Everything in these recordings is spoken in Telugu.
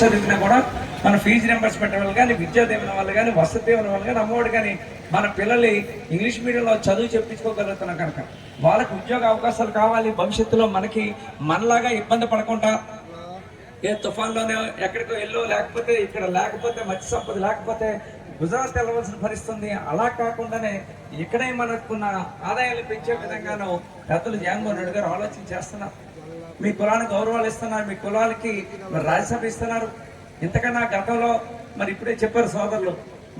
చదివినా కూడా మన ఫీజు రింబర్స్మెంట్ వాళ్ళు కానీ, విద్యా దీవెన వాళ్ళు కానీ, వసతి దీవెన వాళ్ళు కానీ, అమ్మఒడి కానీ మన పిల్లల్ని ఇంగ్లీష్ మీడియంలో చదువు చెప్పించుకోగలుగుతున్నాం కనుక వాళ్ళకి ఉద్యోగ అవకాశాలు కావాలి. భవిష్యత్తులో మనలాగా ఇబ్బంది పడకుండా ఏ తుఫాన్లోనే ఎక్కడికో లేకపోతే ఇక్కడ లేకపోతే మత్స్య సంపద లేకపోతే గుజరాత్ వెళ్ళవలసిన పరిస్థితుంది. అలా కాకుండానే ఇక్కడే మనకున్న ఆదాయాలు పెంచే విధంగానూ పెద్దలు జగన్మోహన్ రెడ్డి గారు ఆలోచన చేస్తున్నారు. మీ కులానికి గౌరవాలు ఇస్తున్నారు, మీ కులాలకి రాజ్యసభ ఇస్తున్నారు. ఇంతకన్నా గతంలో మరి ఇప్పుడే చెప్పారు సోదరులు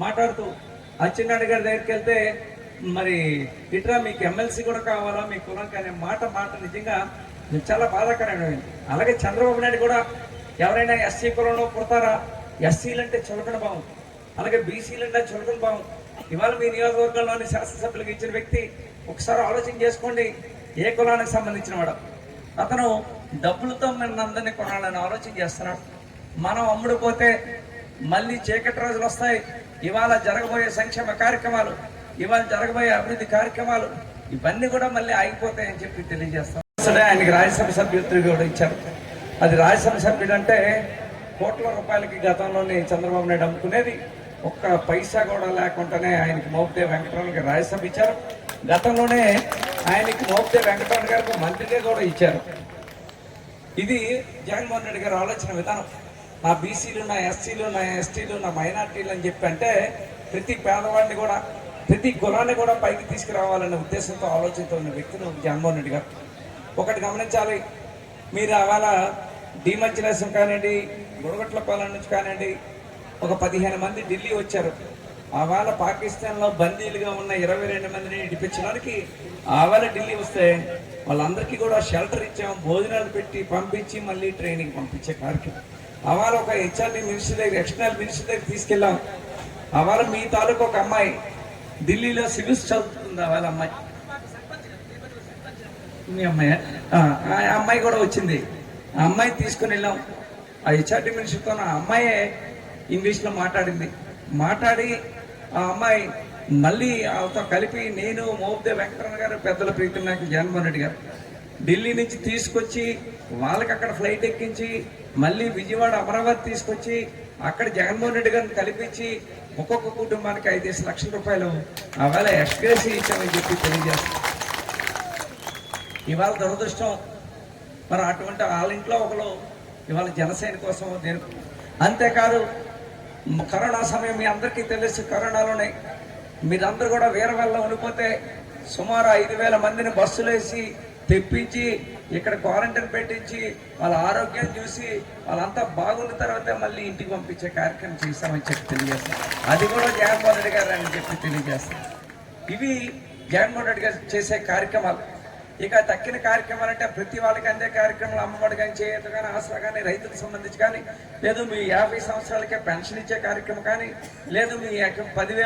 మాట్లాడుతూ, అచ్చెన్నాయుడు గారి దగ్గరికి వెళ్తే మరి ఇట్లా మీకు ఎమ్మెల్సీ కూడా కావాలా మీ కులంకి అనే మాట నిజంగా చాలా బాధాకరమైనది. అలాగే చంద్రబాబు నాయుడు కూడా ఎవరైనా ఎస్సీ కులంలో పుడతారా, ఎస్సీలు అంటే చులకన భావం, అలాగే బీసీలు అంటే చులకన భావం. ఇవాళ మీ నియోజకవర్గంలోని శాసనసభ్యులకు ఇచ్చిన వ్యక్తి ఒకసారి ఆలోచన చేసుకోండి, ఏ కులానికి సంబంధించిన వాడు అతను డబ్బులతో అందరినీ కొనాలని ఆలోచన చేస్తున్నాడు. మనం అమ్ముడుపోతే మళ్ళీ చీకటి రోజులు వస్తాయి. ఇవాళ జరగబోయే సంక్షేమ కార్యక్రమాలు, ఇవాళ జరగబోయే అభివృద్ధి కార్యక్రమాలు ఇవన్నీ కూడా మళ్ళీ ఆగిపోతాయని చెప్పి తెలియజేస్తాం. ఆయనకి రాజ్యసభ సభ్యత్వం కూడా ఇచ్చారు. అది రాజ్యసభ సభ్యుడు అంటే కోట్ల రూపాయలకి గతంలోనే చంద్రబాబు నాయుడు అమ్ముకునేది. ఒక్క పైసా కూడా లేకుండానే ఆయనకి మోపిదేవి వెంకటరమణకి రాజ్యసభ ఇచ్చారు. గతంలోనే ఆయనకి మోపిదేవి వెంకటరమణ గారికి మంత్రిగా కూడా ఇచ్చారు. ఇది జగన్మోహన్ రెడ్డి గారి ఆలోచన విధానం. నా బీసీలు, నా ఎస్సీలు, నా ఎస్టీలు, నా మైనార్టీలు అని చెప్పి అంటే ప్రతి పేదవాడిని కూడా, ప్రతి కులాన్ని కూడా పైకి తీసుకురావాలనే ఉద్దేశంతో ఆలోచనతో ఉన్న వ్యక్తులు జగన్మోహన్ రెడ్డి గారు. ఒకటి గమనించాలి, మీరు అవాళ డిమర్జినేషన్ కానివ్వండి, గుడగట్లపాలెం నుంచి కానివ్వండి, ఒక 15 మంది ఢిల్లీ వచ్చారు. ఆవేళ పాకిస్తాన్లో బందీలుగా ఉన్న 22 మందిని ఇడిపించడానికి ఆవేళ ఢిల్లీ వస్తే వాళ్ళందరికీ కూడా షెల్టర్ ఇచ్చాం, భోజనాలు పెట్టి పంపించి మళ్ళీ ట్రైనింగ్ పంపించే కార్యక్రమం. ఆవేళ ఒక హెచ్ఆర్డీ మినిస్టర్ దగ్గర, ఎక్స్టర్నల్ మినిస్టర్ దగ్గర తీసుకెళ్ళాం. ఆవేళ మీ తాలూకు ఒక అమ్మాయి ఢిల్లీలో సివిల్స్ చదువుతుంది. ఆవేళ అమ్మాయి, మీ అమ్మాయి, ఆ అమ్మాయి కూడా వచ్చింది. ఆ అమ్మాయి తీసుకుని వెళ్ళాం. ఆ హెచ్ఆర్డీ మినిస్టర్తో ఆ అమ్మాయే ఇంగ్లీష్లో మాట్లాడి ఆ అమ్మాయి మళ్ళీ ఆతో కలిపి నేను, మోపిదేవి వెంకటరమణ గారు, పెద్దల ప్రీతం నాయకులు జగన్మోహన్ రెడ్డి గారు ఢిల్లీ నుంచి తీసుకొచ్చి వాళ్ళకి అక్కడ ఫ్లైట్ ఎక్కించి మళ్ళీ విజయవాడ, అమరావతి తీసుకొచ్చి అక్కడ జగన్మోహన్ రెడ్డి గారిని కల్పించి ఒక్కొక్క కుటుంబానికి 5 లక్షల రూపాయలు ఆవేళ ఎక్స్గ్రేస్ ఇచ్చామని చెప్పి తెలియజేస్తాం. ఇవాళ దురదృష్టం, మరి అటువంటి వాళ్ళ ఇంట్లో ఒకరు ఇవాళ జనసేన కోసం అంతేకాదు కరోనా సమయం మీ అందరికీ తెలుసు. కరోనాలోనే మీరందరూ కూడా వీరవల్ల ఉండిపోతే సుమారు 5,000 మందిని బస్సులు వేసి తెప్పించి ఇక్కడ క్వారంటైన్ పెట్టించి వాళ్ళ ఆరోగ్యం చూసి వాళ్ళంతా బాగున్న తర్వాత మళ్ళీ ఇంటికి పంపించే కార్యక్రమం చేస్తామని చెప్పి తెలియజేస్తాం. అది కూడా జగన్మోహన్ రెడ్డి గారు అని చెప్పి తెలియజేస్తాం. ఇవి జగన్మోహన్ రెడ్డి గారు చేసే కార్యక్రమాలు. ఇక తక్కిన కార్యక్రమాలు అంటే ప్రతి వాళ్ళకి అందే కార్యక్రమాలు, అమ్మఒడి కానీ, చేయూత కానీ, ఆసరా కానీ, రైతులకు సంబంధించి కానీ, లేదు మీ 50 సంవత్సరాలకే పెన్షన్ ఇచ్చే కార్యక్రమం కానీ, లేదు మీ 10,000